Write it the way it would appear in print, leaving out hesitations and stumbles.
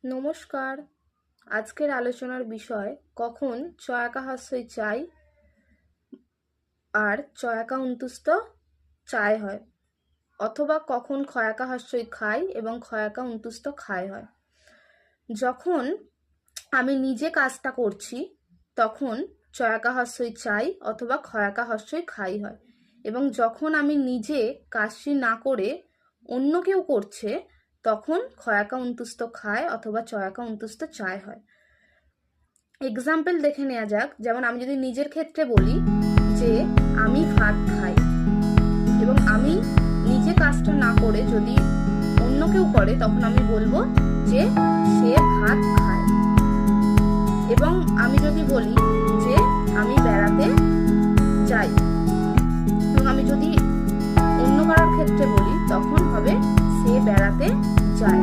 নমস্কার। আজকের আলোচনার বিষয় কখন চয়াকা হ্রস্বই চাই আর চয়াকা অন্তুস্থ চায় হয়, অথবা কখন ক্ষয়াকা হ্রস্বই খাই এবং ক্ষয়াকা অন্তুস্থ খায় হয়। যখন আমি নিজে কাজটা করছি তখন চয়াকা হ্রস্বই চাই অথবা ক্ষয়াকা হ্রস্বই খাই হয়, এবং যখন আমি নিজে কাজটি না করে অন্য কেউ করছে তখন ক্ষয়াকা অন্তুস্থ খায় অথবা চয়াকা অন্তুস্থ চায় হয়। এক্সাম্পল দেখে নেওয়া যাক। যেমন আমি যদি নিজের ক্ষেত্রে বলি যে আমি ভাত খাই, এবং আমি নিজে কাজটা না করে যদি অন্য কেউ করে তখন আমি বলবো যে সে ভাত খায়। এবং আমি যদি বলি যে আমি বেড়াতে যাই, এবং আমি যদি অন্য কারোর ক্ষেত্রে বলি তখন হবে সে বেড়াতে যায়।